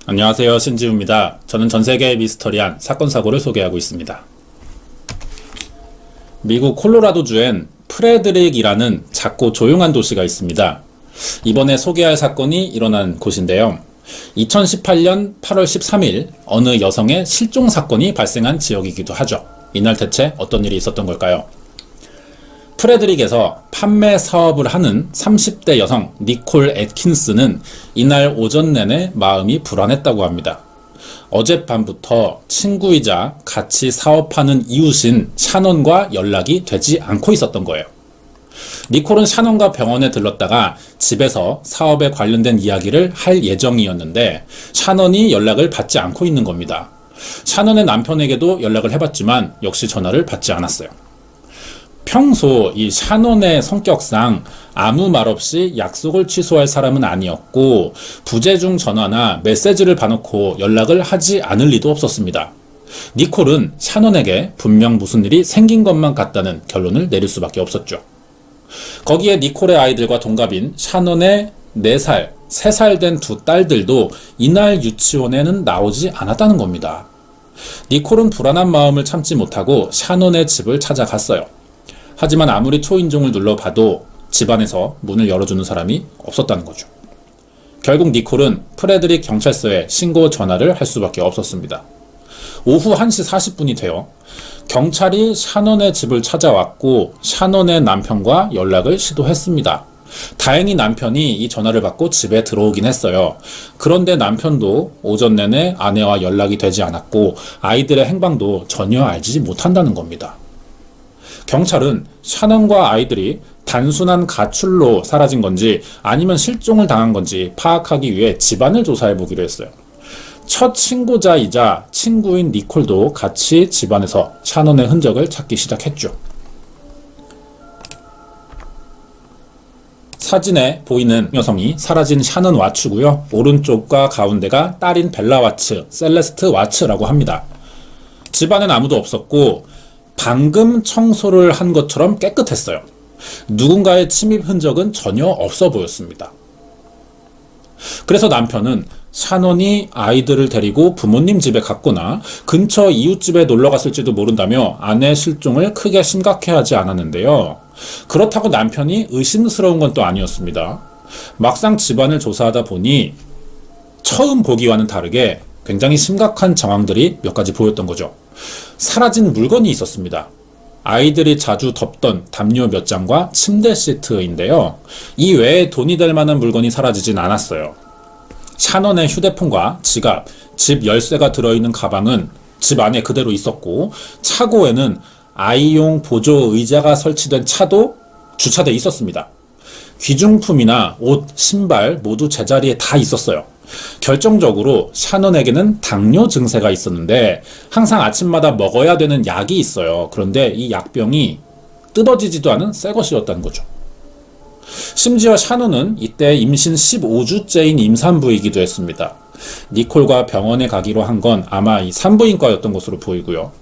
안녕하세요, 신지우입니다. 저는 전세계의 미스터리한 사건 사고를 소개하고 있습니다. 미국 콜로라도주엔 프레드릭이라는 작고 조용한 도시가 있습니다. 이번에 소개할 사건이 일어난 곳인데요. 2018년 8월 13일 어느 여성의 실종 사건이 발생한 지역이기도 하죠. 이날 대체 어떤 일이 있었던 걸까요? 프레드릭에서 판매 사업을 하는 30대 여성 니콜 애킨스는 이날 오전 내내 마음이 불안했다고 합니다. 어젯밤부터 친구이자 같이 사업하는 이웃인 샤넌과 연락이 되지 않고 있었던 거예요. 니콜은 샤넌과 병원에 들렀다가 집에서 사업에 관련된 이야기를 할 예정이었는데 샤넌이 연락을 받지 않고 있는 겁니다. 샤넌의 남편에게도 연락을 해봤지만 역시 전화를 받지 않았어요. 평소 이 샤넌의 성격상 아무 말 없이 약속을 취소할 사람은 아니었고 부재중 전화나 메시지를 봐놓고 연락을 하지 않을 리도 없었습니다. 니콜은 샤넌에게 분명 무슨 일이 생긴 것만 같다는 결론을 내릴 수밖에 없었죠. 거기에 니콜의 아이들과 동갑인 샤넌의 4살, 3살 된 두 딸들도 이날 유치원에는 나오지 않았다는 겁니다. 니콜은 불안한 마음을 참지 못하고 샤넌의 집을 찾아갔어요. 하지만 아무리 초인종을 눌러봐도 집안에서 문을 열어주는 사람이 없었다는 거죠. 결국 니콜은 프레드릭 경찰서에 신고 전화를 할 수밖에 없었습니다. 오후 1시 40분이 되어 경찰이 샤넌의 집을 찾아왔고 샤넌의 남편과 연락을 시도했습니다. 다행히 남편이 이 전화를 받고 집에 들어오긴 했어요. 그런데 남편도 오전 내내 아내와 연락이 되지 않았고 아이들의 행방도 전혀 알지 못한다는 겁니다. 경찰은 샤넌과 아이들이 단순한 가출로 사라진 건지 아니면 실종을 당한 건지 파악하기 위해 집안을 조사해 보기로 했어요. 첫 친구자이자 친구인 니콜도 같이 집안에서 샤넌의 흔적을 찾기 시작했죠. 사진에 보이는 여성이 사라진 샤넌 와츠고요. 오른쪽과 가운데가 딸인 벨라 와츠, 셀레스트 와츠라고 합니다. 집안엔 아무도 없었고 방금 청소를 한 것처럼 깨끗했어요. 누군가의 침입 흔적은 전혀 없어 보였습니다. 그래서 남편은 샤넌이 아이들을 데리고 부모님 집에 갔거나 근처 이웃집에 놀러 갔을지도 모른다며 아내 실종을 크게 심각해하지 않았는데요. 그렇다고 남편이 의심스러운 건 또 아니었습니다. 막상 집안을 조사하다 보니 처음 보기와는 다르게 굉장히 심각한 정황들이 몇 가지 보였던 거죠. 사라진 물건이 있었습니다. 아이들이 자주 덮던 담요 몇 장과 침대 시트인데요. 이 외에 돈이 될 만한 물건이 사라지진 않았어요. 샤넌의 휴대폰과 지갑, 집 열쇠가 들어있는 가방은 집 안에 그대로 있었고 차고에는 아이용 보조 의자가 설치된 차도 주차돼 있었습니다. 귀중품이나 옷, 신발 모두 제자리에 다 있었어요. 결정적으로 샤넌에게는 당뇨 증세가 있었는데 항상 아침마다 먹어야 되는 약이 있어요. 그런데 이 약병이 뜯어지지도 않은 새 것이었다는 거죠. 심지어 샤넌은 이때 임신 15주째인 임산부이기도 했습니다. 니콜과 병원에 가기로 한 건 아마 이 산부인과였던 것으로 보이고요.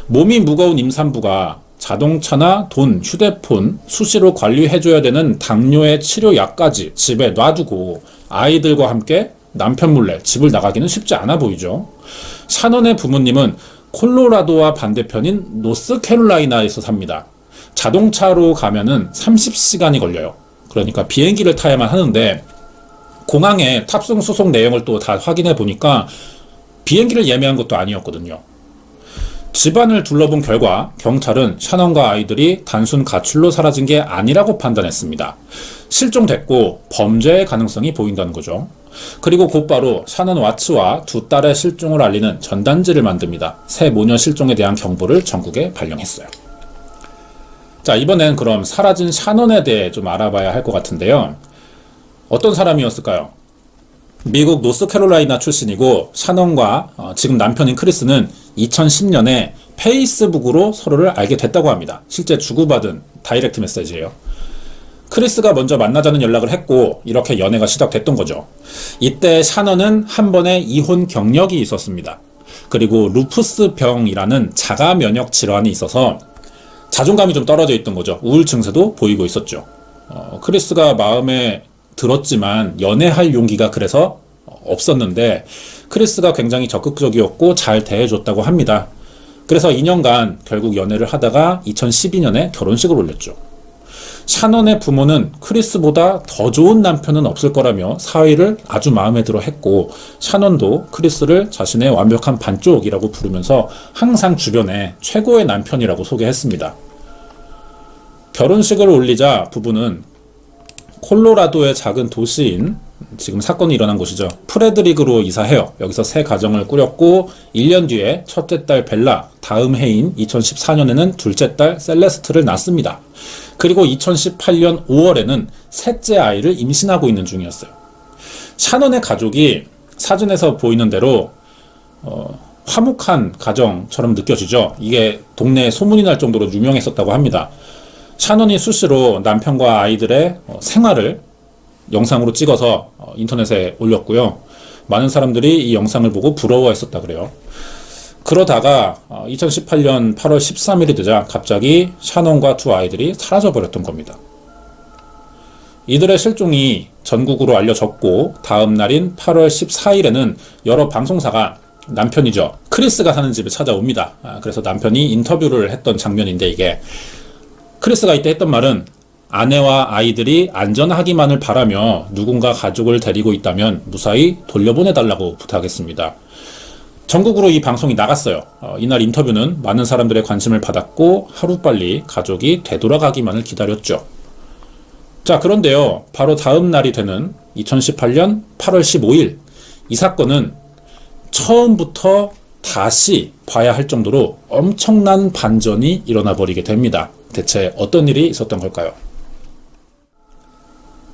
몸이 무거운 임산부가 자동차나 돈, 휴대폰, 수시로 관리해줘야 되는 당뇨의 치료약까지 집에 놔두고 아이들과 함께 남편 몰래 집을 나가기는 쉽지 않아 보이죠. 샤넌의 부모님은 콜로라도와 반대편인 노스캐롤라이나에서 삽니다. 자동차로 가면은 30시간이 걸려요. 그러니까 비행기를 타야만 하는데 공항에 탑승 수속 내용을 또 다 확인해 보니까 비행기를 예매한 것도 아니었거든요. 집안을 둘러본 결과 경찰은 샤넌과 아이들이 단순 가출로 사라진 게 아니라고 판단했습니다. 실종됐고 범죄의 가능성이 보인다는 거죠. 그리고 곧바로 샤넌 와츠와 두 딸의 실종을 알리는 전단지를 만듭니다. 새 모녀 실종에 대한 경보를 전국에 발령했어요. 자, 이번엔 그럼 사라진 샤넌에 대해 좀 알아봐야 할 것 같은데요. 어떤 사람이었을까요? 미국 노스캐롤라이나 출신이고 샤넌과 지금 남편인 크리스는 2010년에 페이스북으로 서로를 알게 됐다고 합니다. 실제 주고받은 다이렉트 메시지예요. 크리스가 먼저 만나자는 연락을 했고 이렇게 연애가 시작됐던 거죠. 이때 샤넌은 한 번의 이혼 경력이 있었습니다. 그리고 루푸스 병이라는 자가 면역 질환이 있어서 자존감이 좀 떨어져 있던 거죠. 우울 증세도 보이고 있었죠. 크리스가 마음에 들었지만 연애할 용기가 그래서 없었는데 크리스가 굉장히 적극적이었고 잘 대해줬다고 합니다. 그래서 2년간 결국 연애를 하다가 2012년에 결혼식을 올렸죠. 샤넌의 부모는 크리스보다 더 좋은 남편은 없을 거라며 사위를 아주 마음에 들어 했고, 샤넌도 크리스를 자신의 완벽한 반쪽이라고 부르면서 항상 주변에 최고의 남편이라고 소개했습니다. 결혼식을 올리자 부부는 콜로라도의 작은 도시인, 지금 사건이 일어난 곳이죠, 프레드릭으로 이사해요. 여기서 새 가정을 꾸렸고 1년 뒤에 첫째 딸 벨라, 다음 해인 2014년에는 둘째 딸 셀레스트를 낳습니다. 그리고 2018년 5월에는 셋째 아이를 임신하고 있는 중이었어요. 샤넌의 가족이 사진에서 보이는 대로 화목한 가정처럼 느껴지죠. 이게 동네에 소문이 날 정도로 유명했었다고 합니다. 샤넌이 수시로 남편과 아이들의 생활을 영상으로 찍어서 인터넷에 올렸고요. 많은 사람들이 이 영상을 보고 부러워했었다 그래요. 그러다가 2018년 8월 13일이 되자 갑자기 샤넌과 두 아이들이 사라져버렸던 겁니다. 이들의 실종이 전국으로 알려졌고 다음 날인 8월 14일에는 여러 방송사가 남편이죠, 크리스가 사는 집에 찾아옵니다. 그래서 남편이 인터뷰를 했던 장면인데, 이게 크리스가 이때 했던 말은 아내와 아이들이 안전하기만을 바라며 누군가 가족을 데리고 있다면 무사히 돌려보내달라고 부탁했습니다. 전국으로 이 방송이 나갔어요. 이날 인터뷰는 많은 사람들의 관심을 받았고 하루빨리 가족이 되돌아가기만을 기다렸죠. 자, 그런데요, 바로 다음 날이 되는 2018년 8월 15일, 이 사건은 처음부터 다시 봐야 할 정도로 엄청난 반전이 일어나 버리게 됩니다. 대체 어떤 일이 있었던 걸까요?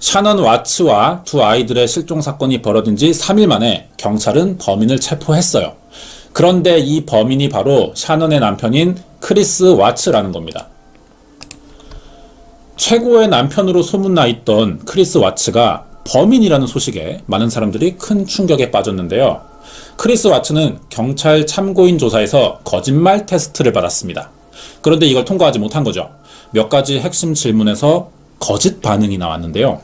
샤넌 와츠와 두 아이들의 실종 사건이 벌어진 지 3일 만에 경찰은 범인을 체포했어요. 그런데 이 범인이 바로 샤넌의 남편인 크리스 와츠라는 겁니다. 최고의 남편으로 소문나 있던 크리스 와츠가 범인이라는 소식에 많은 사람들이 큰 충격에 빠졌는데요. 크리스 와츠는 경찰 참고인 조사에서 거짓말 테스트를 받았습니다. 그런데 이걸 통과하지 못한 거죠. 몇 가지 핵심 질문에서 거짓 반응이 나왔는데요.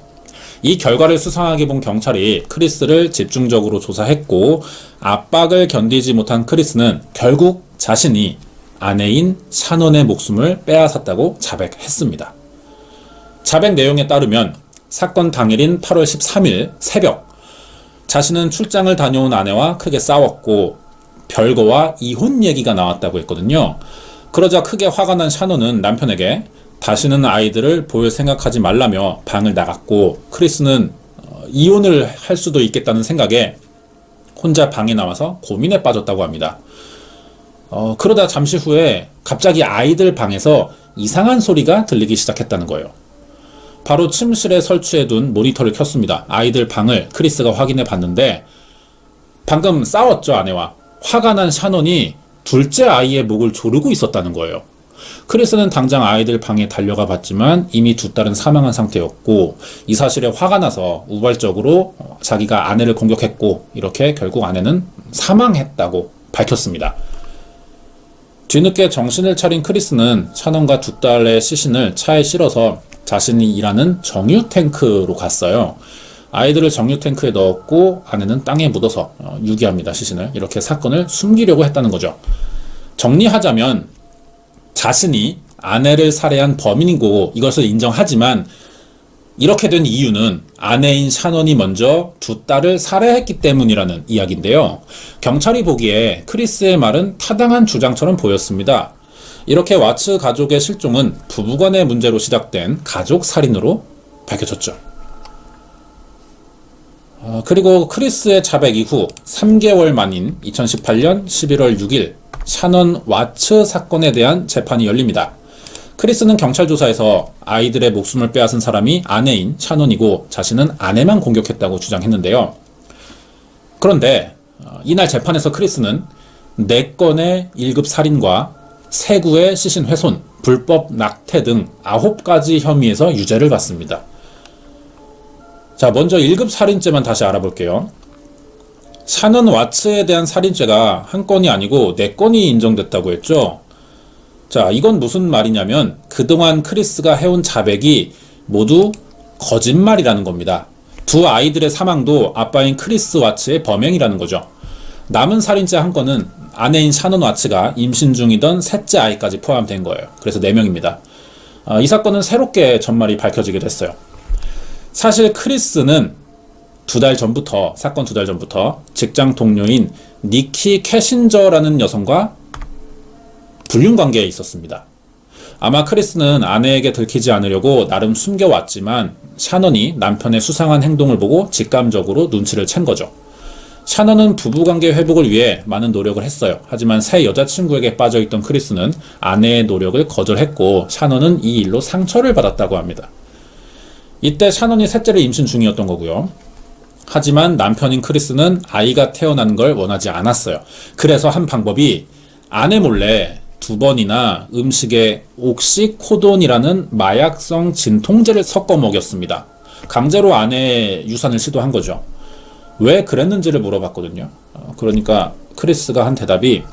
이 결과를 수상하게 본 경찰이 크리스를 집중적으로 조사했고, 압박을 견디지 못한 크리스는 결국 자신이 아내인 샤넌의 목숨을 빼앗았다고 자백했습니다. 자백 내용에 따르면 사건 당일인 8월 13일 새벽, 자신은 출장을 다녀온 아내와 크게 싸웠고 별거와 이혼 얘기가 나왔다고 했거든요. 그러자 크게 화가 난 샤넌은 남편에게 다시는 아이들을 볼 생각하지 말라며 방을 나갔고, 크리스는 이혼을 할 수도 있겠다는 생각에 혼자 방에 나와서 고민에 빠졌다고 합니다. 그러다 잠시 후에 갑자기 아이들 방에서 이상한 소리가 들리기 시작했다는 거예요. 바로 침실에 설치해둔 모니터를 켰습니다. 아이들 방을 크리스가 확인해 봤는데, 방금 싸웠죠, 아내와. 화가 난 샤넌이 둘째 아이의 목을 조르고 있었다는 거예요. 크리스는 당장 아이들 방에 달려가 봤지만 이미 두 딸은 사망한 상태였고, 이 사실에 화가 나서 우발적으로 자기가 아내를 공격했고, 이렇게 결국 아내는 사망했다고 밝혔습니다. 뒤늦게 정신을 차린 크리스는 샤넌과 두 딸의 시신을 차에 실어서 자신이 일하는 정유 탱크로 갔어요. 아이들을 정유 탱크에 넣었고 아내는 땅에 묻어서 유기합니다, 시신을. 이렇게 사건을 숨기려고 했다는 거죠. 정리하자면 자신이 아내를 살해한 범인이고 이것을 인정하지만, 이렇게 된 이유는 아내인 샤넌이 먼저 두 딸을 살해했기 때문이라는 이야기인데요. 경찰이 보기에 크리스의 말은 타당한 주장처럼 보였습니다. 이렇게 와츠 가족의 실종은 부부간의 문제로 시작된 가족 살인으로 밝혀졌죠. 그리고 크리스의 자백 이후 3개월 만인 2018년 11월 6일 샤넌 와츠 사건에 대한 재판이 열립니다. 크리스는 경찰 조사에서 아이들의 목숨을 빼앗은 사람이 아내인 샤넌이고 자신은 아내만 공격했다고 주장했는데요. 그런데 이날 재판에서 크리스는 4건의 1급 살인과 3구의 시신 훼손, 불법 낙태 등 9가지 혐의에서 유죄를 받습니다. 자, 먼저 1급 살인죄만 다시 알아볼게요. 샤넌 와츠에 대한 살인죄가 1건이 아니고 4건이 인정됐다고 했죠. 자, 이건 무슨 말이냐면 그동안 크리스가 해온 자백이 모두 거짓말이라는 겁니다. 두 아이들의 사망도 아빠인 크리스 와츠의 범행이라는 거죠. 남은 살인죄 한 건은 아내인 샤넌 와츠가 임신 중이던 셋째 아이까지 포함된 거예요. 그래서 4명입니다. 이 사건은 새롭게 전말이 밝혀지게 됐어요. 사실 크리스는 사건 2달 전부터 직장 동료인 니키 캐신저라는 여성과 불륜 관계에 있었습니다. 아마 크리스는 아내에게 들키지 않으려고 나름 숨겨왔지만 샤넌이 남편의 수상한 행동을 보고 직감적으로 눈치를 챈 거죠. 샤넌은 부부관계 회복을 위해 많은 노력을 했어요. 하지만 새 여자친구에게 빠져있던 크리스는 아내의 노력을 거절했고 샤넌은 이 일로 상처를 받았다고 합니다. 이때 샤넌이 셋째를 임신 중이었던 거고요. 하지만 남편인 크리스는 아이가 태어나는 걸 원하지 않았어요. 그래서 한 방법이 아내 몰래 2번이나 음식에 옥시코돈이라는 마약성 진통제를 섞어 먹였습니다. 강제로 아내의 유산을 시도한 거죠. 왜 그랬는지를 물어봤거든요. 그러니까 크리스가 한 대답이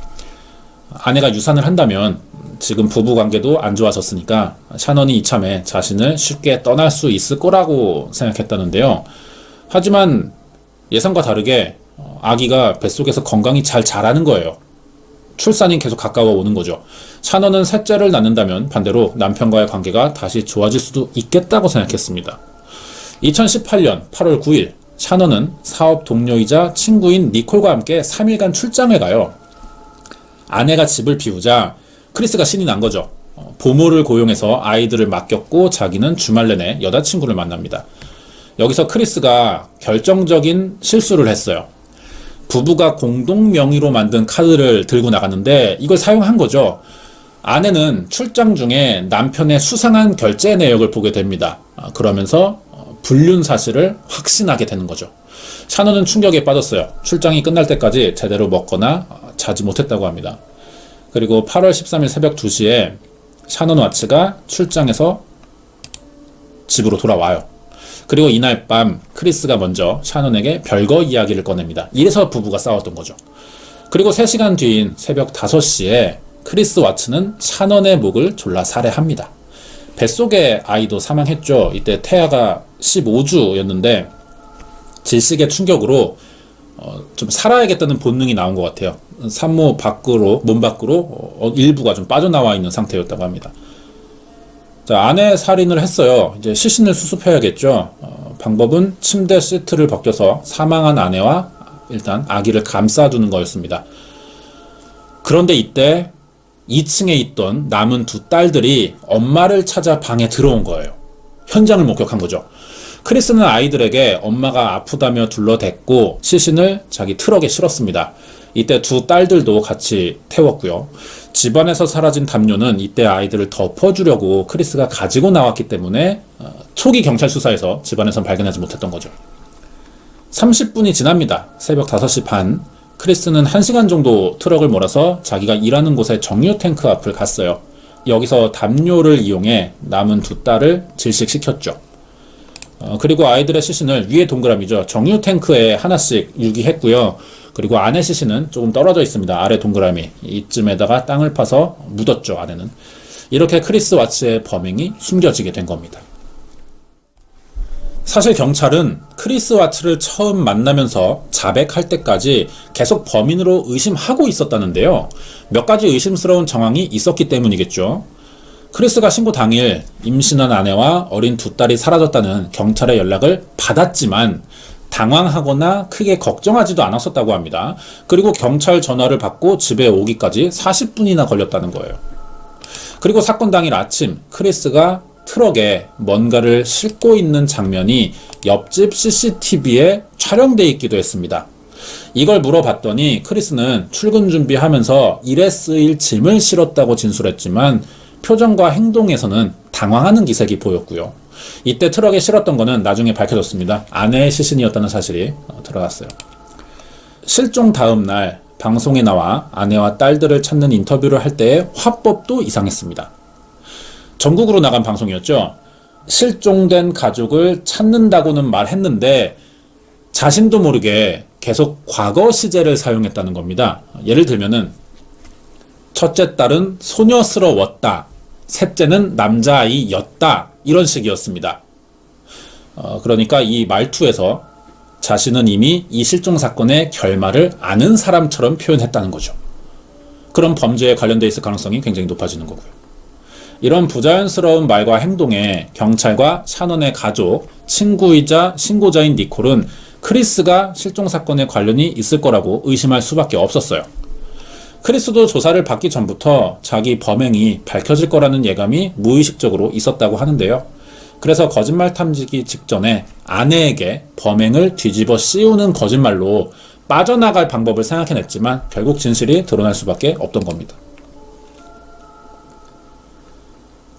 아내가 유산을 한다면 지금 부부관계도 안 좋아졌으니까 샤넌이 이참에 자신을 쉽게 떠날 수 있을 거라고 생각했다는데요. 하지만 예상과 다르게 아기가 뱃속에서 건강히 잘 자라는 거예요. 출산이 계속 가까워 오는 거죠. 샤넌은 셋째를 낳는다면 반대로 남편과의 관계가 다시 좋아질 수도 있겠다고 생각했습니다. 2018년 8월 9일 샤넌은 사업 동료이자 친구인 니콜과 함께 3일간 출장을 가요. 아내가 집을 비우자 크리스가 신이 난 거죠. 보모를 고용해서 아이들을 맡겼고 자기는 주말 내내 여자친구를 만납니다. 여기서 크리스가 결정적인 실수를 했어요. 부부가 공동 명의로 만든 카드를 들고 나갔는데 이걸 사용한 거죠. 아내는 출장 중에 남편의 수상한 결제 내역을 보게 됩니다. 그러면서 불륜 사실을 확신하게 되는 거죠. 샤넌은 충격에 빠졌어요. 출장이 끝날 때까지 제대로 먹거나 자지 못했다고 합니다. 그리고 8월 13일 새벽 2시에 샤넌 와츠가 출장에서 집으로 돌아와요. 그리고 이날 밤 크리스가 먼저 샤넌에게 별거 이야기를 꺼냅니다. 이래서 부부가 싸웠던 거죠. 그리고 3시간 뒤인 새벽 5시에 크리스 와츠는 샤넌의 목을 졸라 살해합니다. 뱃속의 아이도 사망했죠. 이때 태아가 15주였는데 질식의 충격으로 좀 살아야겠다는 본능이 나온 것 같아요. 산모 밖으로, 몸 밖으로 일부가 좀 빠져나와 있는 상태였다고 합니다. 자, 아내 살인을 했어요. 이제 시신을 수습해야겠죠. 방법은 침대 시트를 벗겨서 사망한 아내와 일단 아기를 감싸두는 거였습니다. 그런데 이때 2층에 있던 남은 2 딸들이 엄마를 찾아 방에 들어온 거예요. 현장을 목격한 거죠. 크리스는 아이들에게 엄마가 아프다며 둘러댔고 시신을 자기 트럭에 실었습니다. 이때 2 딸들도 같이 태웠고요. 집안에서 사라진 담요는 이때 아이들을 덮어주려고 크리스가 가지고 나왔기 때문에 초기 경찰 수사에서 집안에선 발견하지 못했던 거죠. 30분이 지납니다. 새벽 5시 반. 크리스는 1시간 정도 트럭을 몰아서 자기가 일하는 곳의 정유 탱크 앞을 갔어요. 여기서 담요를 이용해 남은 2 딸을 질식시켰죠. 그리고 아이들의 시신을 위에 동그라미죠. 정유 탱크에 하나씩 유기했고요. 그리고 아내 시신은 조금 떨어져 있습니다. 아래 동그라미. 이쯤에다가 땅을 파서 묻었죠, 아내는. 이렇게 크리스 와츠의 범행이 숨겨지게 된 겁니다. 사실 경찰은 크리스 와츠를 처음 만나면서 자백할 때까지 계속 범인으로 의심하고 있었다는데요. 몇 가지 의심스러운 정황이 있었기 때문이겠죠. 크리스가 신고 당일 임신한 아내와 어린 2 딸이 사라졌다는 경찰의 연락을 받았지만 당황하거나 크게 걱정하지도 않았었다고 합니다. 그리고 경찰 전화를 받고 집에 오기까지 40분이나 걸렸다는 거예요. 그리고 사건 당일 아침 크리스가 트럭에 뭔가를 싣고 있는 장면이 옆집 CCTV에 촬영돼 있기도 했습니다. 이걸 물어봤더니 크리스는 출근 준비하면서 일에 쓰일 짐을 실었다고 진술했지만 표정과 행동에서는 당황하는 기색이 보였고요. 이때 트럭에 실었던 거는 나중에 밝혀졌습니다. 아내의 시신이었다는 사실이 드러났어요. 실종 다음 날 방송에 나와 아내와 딸들을 찾는 인터뷰를 할 때의 화법도 이상했습니다. 전국으로 나간 방송이었죠. 실종된 가족을 찾는다고는 말했는데 자신도 모르게 계속 과거 시제를 사용했다는 겁니다. 예를 들면은 첫째 딸은 소녀스러웠다. 셋째는 남자아이였다. 이런 식이었습니다. 그러니까 이 말투에서 자신은 이미 이 실종 사건의 결말을 아는 사람처럼 표현했다는 거죠. 그럼 범죄에 관련돼 있을 가능성이 굉장히 높아지는 거고요. 이런 부자연스러운 말과 행동에 경찰과 샤넌의 가족, 친구이자 신고자인 니콜은 크리스가 실종 사건에 관련이 있을 거라고 의심할 수밖에 없었어요. 크리스도 조사를 받기 전부터 자기 범행이 밝혀질 거라는 예감이 무의식적으로 있었다고 하는데요. 그래서 거짓말 탐지기 직전에 아내에게 범행을 뒤집어 씌우는 거짓말로 빠져나갈 방법을 생각해냈지만 결국 진실이 드러날 수밖에 없던 겁니다.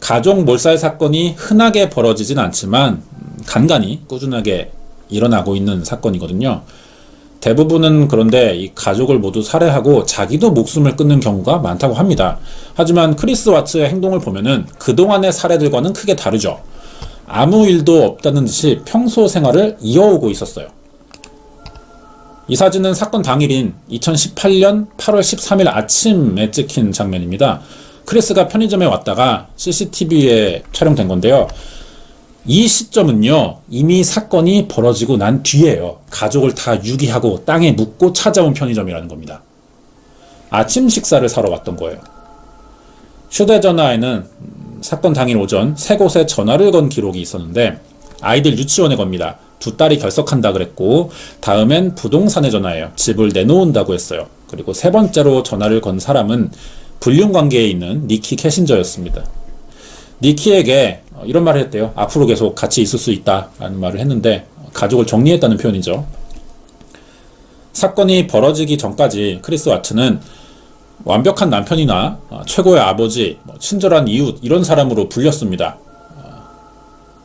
가족 몰살 사건이 흔하게 벌어지진 않지만 간간이 꾸준하게 일어나고 있는 사건이거든요. 대부분은 그런데 이 가족을 모두 살해하고 자기도 목숨을 끊는 경우가 많다고 합니다. 하지만 크리스 와츠의 행동을 보면은 그동안의 살해들과는 크게 다르죠. 아무 일도 없다는 듯이 평소 생활을 이어오고 있었어요. 이 사진은 사건 당일인 2018년 8월 13일 아침에 찍힌 장면입니다. 크리스가 편의점에 왔다가 CCTV에 촬영된 건데요. 이 시점은요, 이미 사건이 벌어지고 난 뒤에요. 가족을 다 유기하고 땅에 묻고 찾아온 편의점이라는 겁니다. 아침 식사를 사러 왔던 거예요. 휴대전화에는 사건 당일 오전 세 곳에 전화를 건 기록이 있었는데 아이들 유치원에 겁니다. 두 딸이 결석한다 그랬고 다음엔 부동산에 전화해요. 집을 내놓은다고 했어요. 그리고 세 번째로 전화를 건 사람은 불륜관계에 있는 니키 캐신저였습니다. 니키에게 이런 말을 했대요. 앞으로 계속 같이 있을 수 있다라는 말을 했는데 가족을 정리했다는 표현이죠. 사건이 벌어지기 전까지 크리스 와츠는 완벽한 남편이나 최고의 아버지, 친절한 이웃 이런 사람으로 불렸습니다.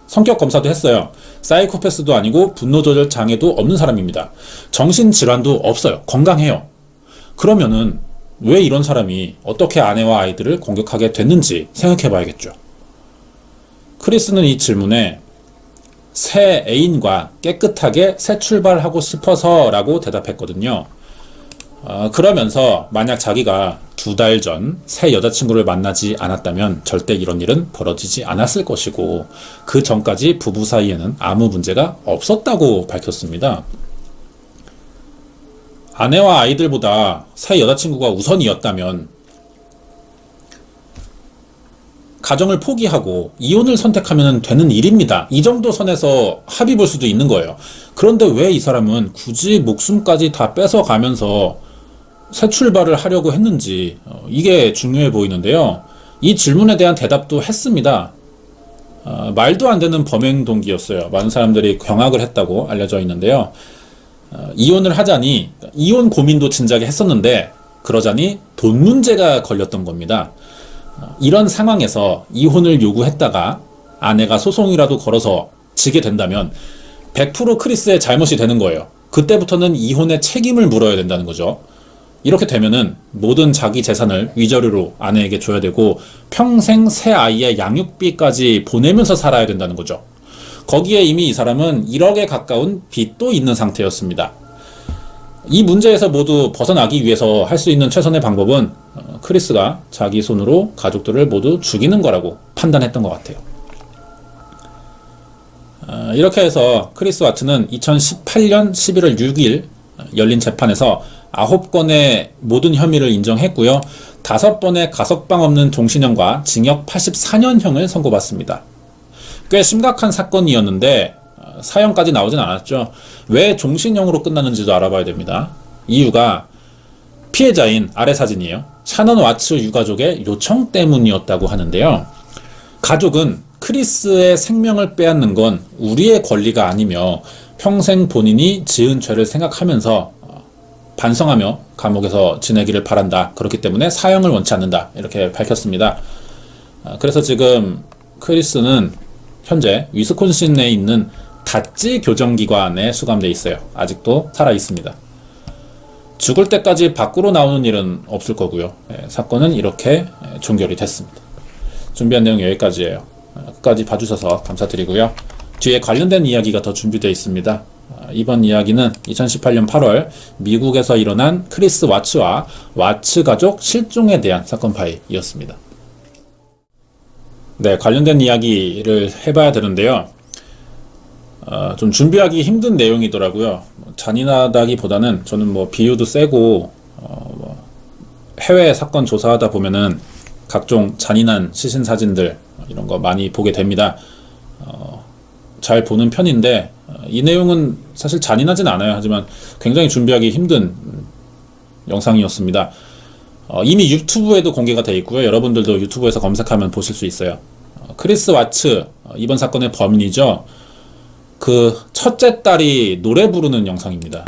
성격 검사도 했어요. 사이코패스도 아니고 분노조절 장애도 없는 사람입니다. 정신질환도 없어요. 건강해요. 그러면은 왜 이런 사람이 어떻게 아내와 아이들을 공격하게 됐는지 생각해 봐야겠죠. 크리스는 이 질문에 새 애인과 깨끗하게 새 출발하고 싶어서 라고 대답했거든요. 그러면서 만약 자기가 2달 전 새 여자친구를 만나지 않았다면 절대 이런 일은 벌어지지 않았을 것이고 그 전까지 부부 사이에는 아무 문제가 없었다고 밝혔습니다. 아내와 아이들보다 새 여자친구가 우선이었다면 가정을 포기하고 이혼을 선택하면 되는 일입니다. 이 정도 선에서 합의 볼 수도 있는 거예요. 그런데 왜 이 사람은 굳이 목숨까지 다 뺏어가면서 새 출발을 하려고 했는지 이게 중요해 보이는데요. 이 질문에 대한 대답도 했습니다. 말도 안 되는 범행 동기였어요. 많은 사람들이 경악을 했다고 알려져 있는데요. 이혼을 하자니 이혼 고민도 진작에 했었는데 그러자니 돈 문제가 걸렸던 겁니다. 이런 상황에서 이혼을 요구했다가 아내가 소송이라도 걸어서 지게 된다면 100% 크리스의 잘못이 되는 거예요. 그때부터는 이혼의 책임을 물어야 된다는 거죠. 이렇게 되면은 모든 자기 재산을 위자료로 아내에게 줘야 되고 평생 새 아이의 양육비까지 보내면서 살아야 된다는 거죠. 거기에 이미 이 사람은 1억에 가까운 빚도 있는 상태였습니다. 이 문제에서 모두 벗어나기 위해서 할 수 있는 최선의 방법은 크리스가 자기 손으로 가족들을 모두 죽이는 거라고 판단했던 것 같아요. 이렇게 해서 크리스 와츠는 2018년 11월 6일 열린 재판에서 9건의 모든 혐의를 인정했고요. 5번의 가석방 없는 종신형과 징역 84년형을 선고받습니다. 꽤 심각한 사건이었는데 사형까지 나오진 않았죠. 왜 종신형으로 끝났는지도 알아봐야 됩니다. 이유가 피해자인 아래 사진이에요. 샤넌 와츠 유가족의 요청 때문이었다고 하는데요. 가족은 크리스의 생명을 빼앗는 건 우리의 권리가 아니며 평생 본인이 지은 죄를 생각하면서 반성하며 감옥에서 지내기를 바란다. 그렇기 때문에 사형을 원치 않는다. 이렇게 밝혔습니다. 그래서 지금 크리스는 현재 위스콘신에 있는 다찌 교정기관에 수감돼 있어요. 아직도 살아 있습니다. 죽을 때까지 밖으로 나오는 일은 없을 거고요. 사건은 이렇게 종결이 됐습니다. 준비한 내용 여기까지예요. 끝까지 봐주셔서 감사드리고요. 뒤에 관련된 이야기가 더 준비되어 있습니다. 이번 이야기는 2018년 8월 미국에서 일어난 크리스 와츠와 와츠 가족 실종에 대한 사건 파일이었습니다. 네, 관련된 이야기를 해봐야 되는데요. 좀 준비하기 힘든 내용이더라고요. 잔인하다기보다는 저는 뭐 비유도 세고 뭐 해외 사건 조사하다 보면은 각종 잔인한 시신 사진들 이런 거 많이 보게 됩니다. 잘 보는 편인데 이 내용은 사실 잔인하진 않아요. 하지만 굉장히 준비하기 힘든 영상이었습니다. 이미 유튜브에도 공개가 되어 있고요. 여러분들도 유튜브에서 검색하면 보실 수 있어요. 크리스 와츠, 이번 사건의 범인이죠. 그 첫째 딸이 노래 부르는 영상입니다.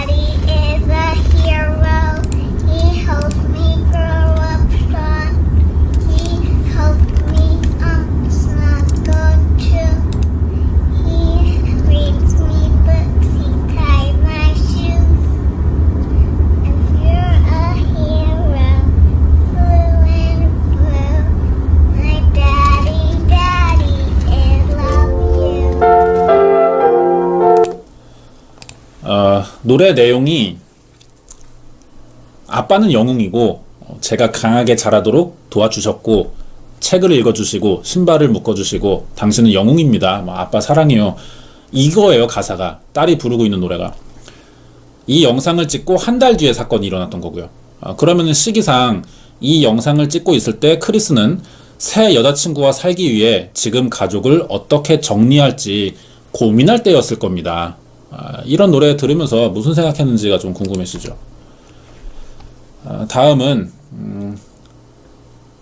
노래 내용이 아빠는 영웅이고 제가 강하게 자라도록 도와주셨고 책을 읽어주시고 신발을 묶어주시고 당신은 영웅입니다. 아빠 사랑해요. 이거예요. 가사가. 딸이 부르고 있는 노래가. 이 영상을 찍고 한 달 뒤에 사건이 일어났던 거고요. 그러면은 시기상 이 영상을 찍고 있을 때 크리스는 새 여자친구와 살기 위해 지금 가족을 어떻게 정리할지 고민할 때였을 겁니다. 이런 노래 들으면서 무슨 생각했는지가 좀 궁금해지죠. 다음은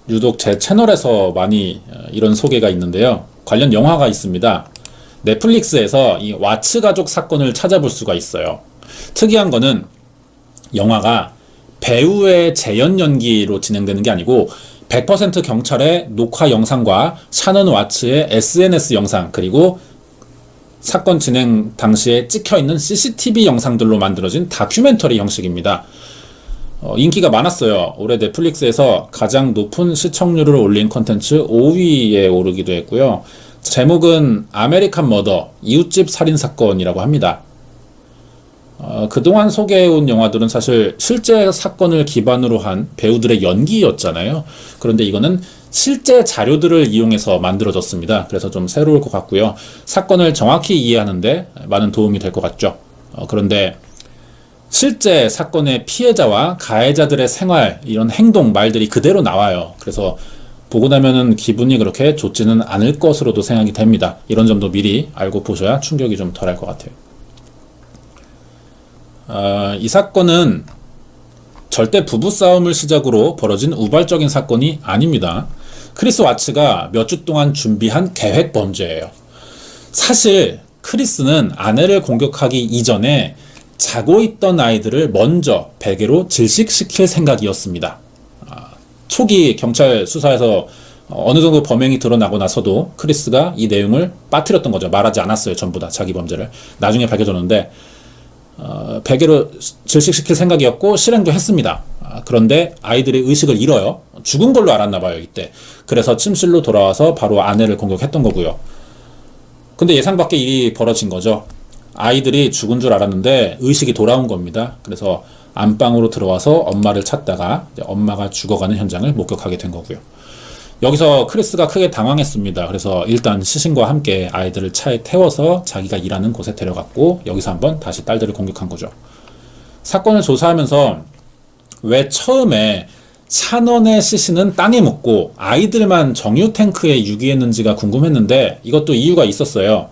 유독 제 채널에서 많이 이런 소개가 있는데요. 관련 영화가 있습니다. 넷플릭스에서 이 와츠 가족 사건을 찾아볼 수가 있어요. 특이한 거는 영화가 배우의 재연 연기로 진행되는 게 아니고 100% 경찰의 녹화 영상과 샤넌 와츠의 SNS 영상 그리고 사건 진행 당시에 찍혀있는 CCTV 영상들로 만들어진 다큐멘터리 형식입니다. 인기가 많았어요. 올해 넷플릭스에서 가장 높은 시청률을 올린 컨텐츠 5위에 오르기도 했고요. 제목은 아메리칸 머더, 이웃집 살인사건이라고 합니다. 그동안 소개해온 영화들은 사실 실제 사건을 기반으로 한 배우들의 연기였잖아요. 그런데 이거는 실제 자료들을 이용해서 만들어졌습니다. 그래서 좀 새로울 것 같고요. 사건을 정확히 이해하는데 많은 도움이 될 것 같죠. 그런데 실제 사건의 피해자와 가해자들의 생활, 이런 행동, 말들이 그대로 나와요. 그래서 보고 나면은 기분이 그렇게 좋지는 않을 것으로도 생각이 됩니다. 이런 점도 미리 알고 보셔야 충격이 좀 덜할 것 같아요. 이 사건은 절대 부부싸움을 시작으로 벌어진 우발적인 사건이 아닙니다. 크리스 와츠가 몇 주 동안 준비한 계획 범죄예요. 사실 크리스는 아내를 공격하기 이전에 자고 있던 아이들을 먼저 베개로 질식시킬 생각이었습니다. 초기 경찰 수사에서 어느 정도 범행이 드러나고 나서도 크리스가 이 내용을 빠뜨렸던 거죠. 말하지 않았어요. 전부 다 자기 범죄를. 나중에 밝혀졌는데 베개로 질식시킬 생각이었고 실행도 했습니다. 그런데 아이들이 의식을 잃어요. 죽은 걸로 알았나 봐요. 이때. 그래서 침실로 돌아와서 바로 아내를 공격했던 거고요. 근데 예상 밖의 일이 벌어진 거죠. 아이들이 죽은 줄 알았는데 의식이 돌아온 겁니다. 그래서 안방으로 들어와서 엄마를 찾다가 엄마가 죽어가는 현장을 목격하게 된 거고요. 여기서 크리스가 크게 당황했습니다. 그래서 일단 시신과 함께 아이들을 차에 태워서 자기가 일하는 곳에 데려갔고 여기서 한번 다시 딸들을 공격한 거죠. 사건을 조사하면서 왜 처음에 샤넌의 시신은 땅에 묻고 아이들만 정유 탱크에 유기했는지가 궁금했는데 이것도 이유가 있었어요.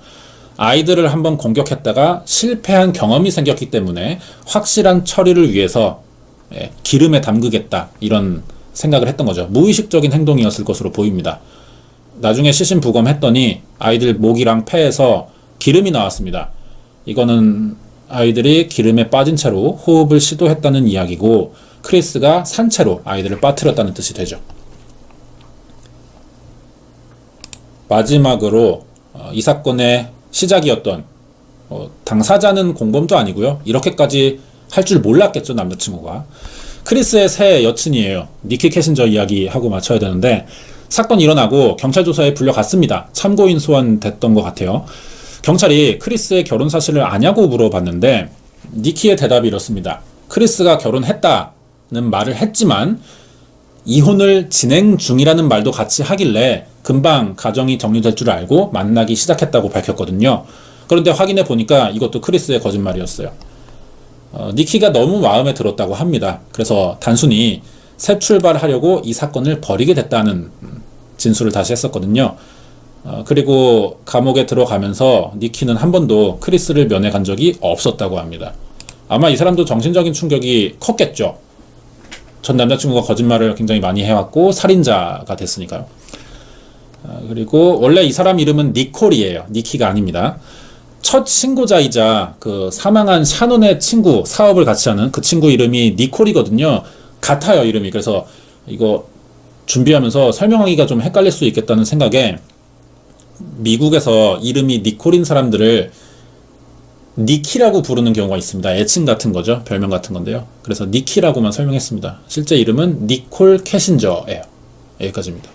아이들을 한번 공격했다가 실패한 경험이 생겼기 때문에 확실한 처리를 위해서 기름에 담그겠다 이런 생각을 했던 거죠. 무의식적인 행동이었을 것으로 보입니다. 나중에 시신 부검했더니 아이들 목이랑 폐에서 기름이 나왔습니다. 이거는 아이들이 기름에 빠진 채로 호흡을 시도했다는 이야기고 크리스가 산채로 아이들을 빠뜨렸다는 뜻이 되죠. 마지막으로 이 사건의 시작이었던 당사자는 공범도 아니고요. 이렇게까지 할 줄 몰랐겠죠. 남자친구가. 크리스의 새 여친이에요. 니키 캐신저 이야기하고 맞춰야 되는데 사건이 일어나고 경찰 조사에 불려갔습니다. 참고인 소환됐던 것 같아요. 경찰이 크리스의 결혼 사실을 아냐고 물어봤는데 니키의 대답이 이렇습니다. 크리스가 결혼했다는 말을 했지만 이혼을 진행 중이라는 말도 같이 하길래 금방 가정이 정리될 줄 알고 만나기 시작했다고 밝혔거든요. 그런데 확인해 보니까 이것도 크리스의 거짓말이었어요. 니키가 너무 마음에 들었다고 합니다. 그래서 단순히 새 출발하려고 이 사건을 벌이게 됐다는 진술을 다시 했었거든요. 그리고 감옥에 들어가면서 니키는 한 번도 크리스를 면회 간 적이 없었다고 합니다. 아마 이 사람도 정신적인 충격이 컸겠죠. 전 남자친구가 거짓말을 굉장히 많이 해왔고 살인자가 됐으니까요. 그리고 원래 이 사람 이름은 니콜이에요. 니키가 아닙니다. 첫 신고자이자 그 사망한 샤논의 친구, 사업을 같이 하는 그 친구 이름이 니콜이거든요. 같아요, 이름이. 그래서 이거 준비하면서 설명하기가 좀 헷갈릴 수 있겠다는 생각에 미국에서 이름이 니콜인 사람들을 니키라고 부르는 경우가 있습니다. 애칭 같은 거죠. 별명 같은 건데요. 그래서 니키라고만 설명했습니다. 실제 이름은 니콜 캐신저예요. 여기까지입니다.